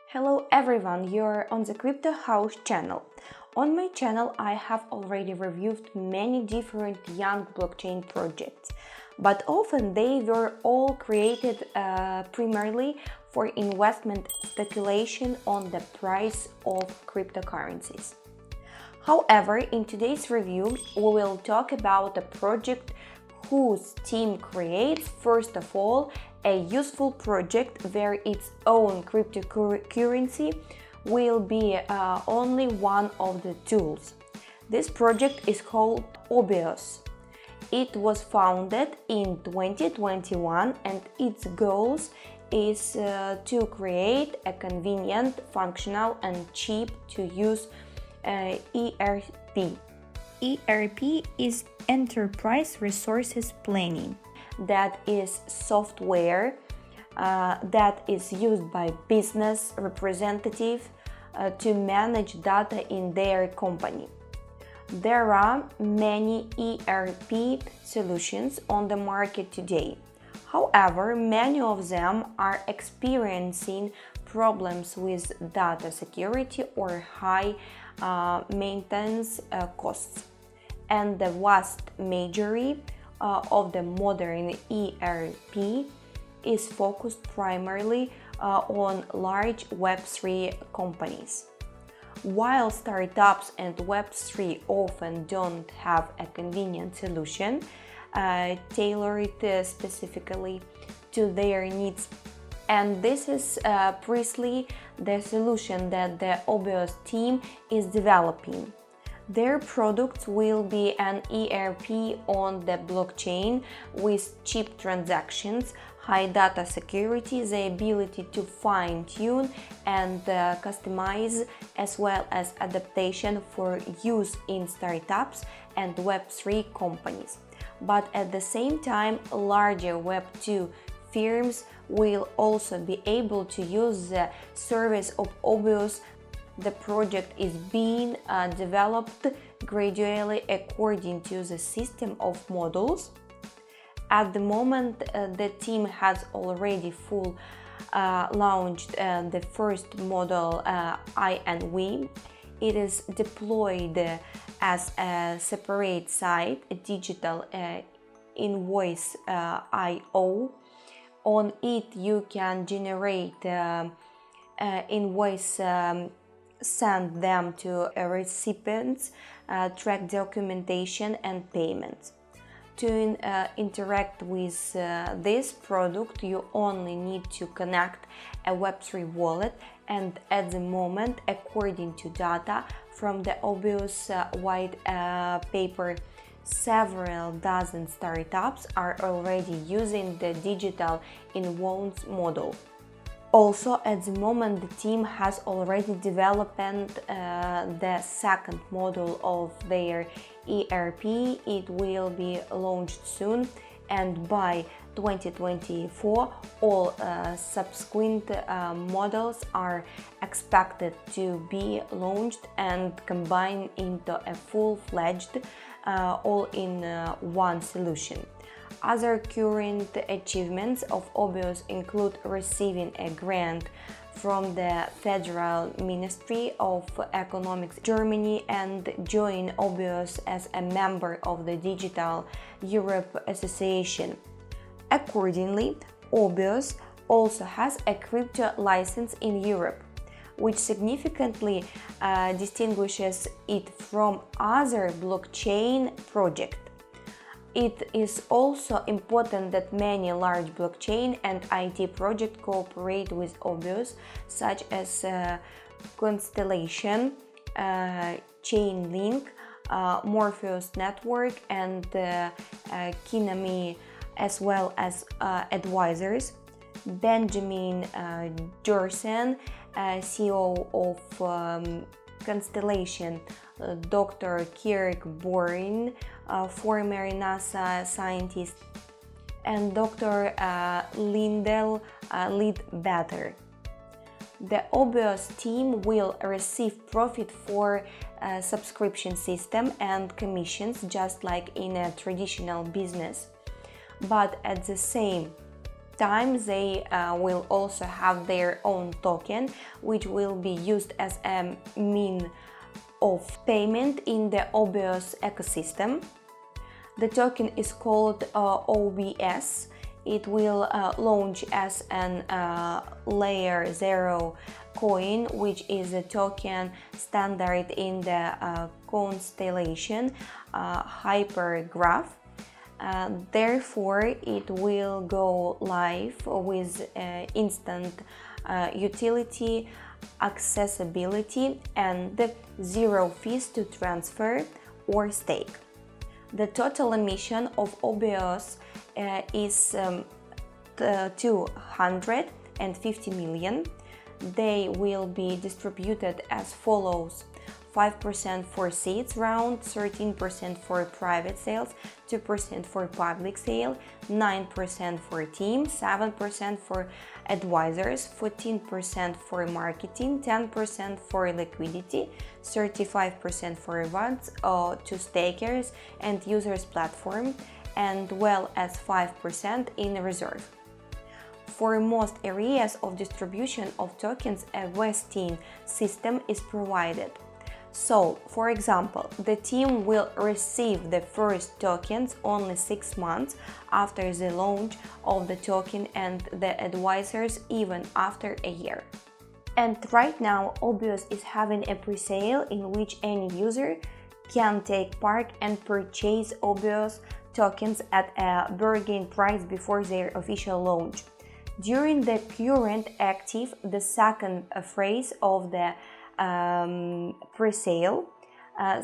Hello everyone, you're on the Crypto House channel. On my channel I have already reviewed many different young blockchain projects, but often they were all created primarily for investment speculation on the price of cryptocurrencies. However, in today's review we will talk about a project whose team creates, first of all, a useful project where its own cryptocurrency will be only one of the tools. This project is called Obius. It was founded in 2021 and its goals is to create a convenient, functional and cheap to use ERP. ERP is Enterprise Resources Planning. That is software that is used by business representatives to manage data in their company. There are many ERP solutions on the market today. However, many of them are experiencing problems with data security or high maintenance costs. And the vast majority of the modern ERP is focused primarily on large Web3 companies. While startups and Web3 often don't have a convenient solution tailored specifically to their needs, and this is precisely the solution that the Obius team is developing. Their products will be an ERP on the blockchain with cheap transactions, high data security, the ability to fine-tune and customize, as well as adaptation for use in startups and Web3 companies. But at the same time, larger Web2 firms will also be able to use the service of Obius. The project is being developed gradually according to the system of modules. At the moment, the team has already launched the first model I and we. It is deployed as a separate site, a digital invoice IO. On it, you can generate invoice, send them to recipients, track documentation and payments. To interact with this product, you only need to connect a Web3 wallet, and at the moment, according to data from the Obius white paper, several dozen startups are already using the digital invoice model. Also, at the moment, the team has already developed the second module of their ERP. It will be launched soon, and by 2024, all subsequent models are expected to be launched and combined into a full-fledged all-in-one solution. Other current achievements of Obius include receiving a grant from the Federal Ministry of Economics Germany and join Obius as a member of the Digital Europe Association. Accordingly, Obius also has a crypto license in Europe, which significantly distinguishes it from other blockchain projects. It is also important that many large blockchain and IT projects cooperate with Obius, such as Constellation, Chainlink, Morpheus Network, and Kinami, as well as advisors. Benjamin Dorsen, CEO of Constellation, Dr. Kirk Borin, former NASA scientist, and Dr. Lindell Leadbetter. The Obius team will receive profit for a subscription system and commissions, just like in a traditional business. But at the same time, they will also have their own token, which will be used as a means of payment in the Obius ecosystem. The token is called OBS. It will launch as an layer 0 coin, which is a token standard in the constellation hypergraph. Therefore, it will go live with instant utility, accessibility, and zero fees to transfer or stake. The total emission of Obius is 250 million. They will be distributed as follows: 5% for seeds round, 13% for private sales, 2% for public sale, 9% for teams, 7% for advisors, 14% for marketing, 10% for liquidity, 35% for events to stakers and users platform, and well as 5% in reserve. For most areas of distribution of tokens, a vesting system is provided. So, for example, the team will receive the first tokens only 6 months after the launch of the token, and the advisors even after a year. And right now, Obius is having a pre-sale in which any user can take part and purchase Obius tokens at a bargain price before their official launch. During the current active, the second phase of the pre-sale,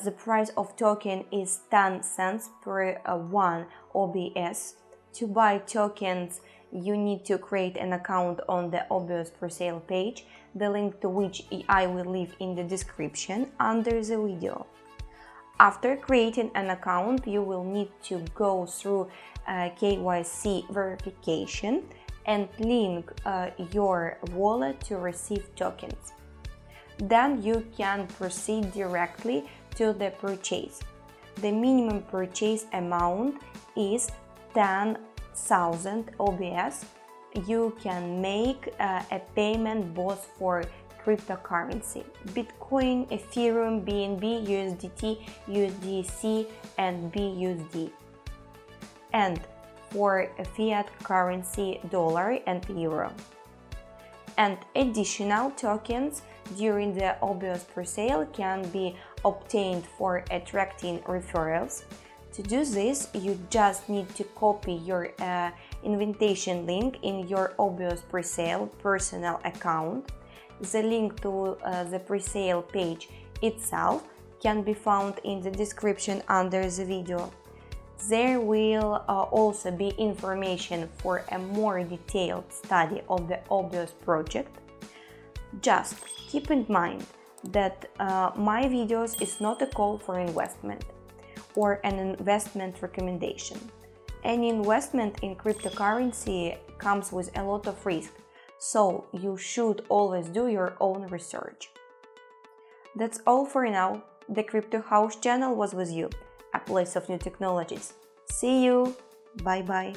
the price of token is 10 cents per 1 OBS. To buy tokens, you need to create an account on the Obius pre-sale page, the link to which I will leave in the description under the video. After creating an account, you will need to go through KYC verification and link your wallet to receive tokens. Then you can proceed directly to the purchase. The minimum purchase amount is 10,000 OBS. You can make a payment both for cryptocurrency: Bitcoin, Ethereum, BNB, USDT, USDC, and BUSD, and for a fiat currency dollar and euro. And additional tokens during the Obius pre-sale can be obtained for attracting referrals. To do this, you just need to copy your invitation link in your Obius pre-sale personal account. The link to the pre-sale page itself can be found in the description under the video. There will also be information for a more detailed study of the Obius project. Just keep in mind that my videos is not a call for investment or an investment recommendation. Any investment in cryptocurrency comes with a lot of risk, so you should always do your own research. That's all for now. The Crypto House channel was with you, a place of new technologies. See you. Bye bye.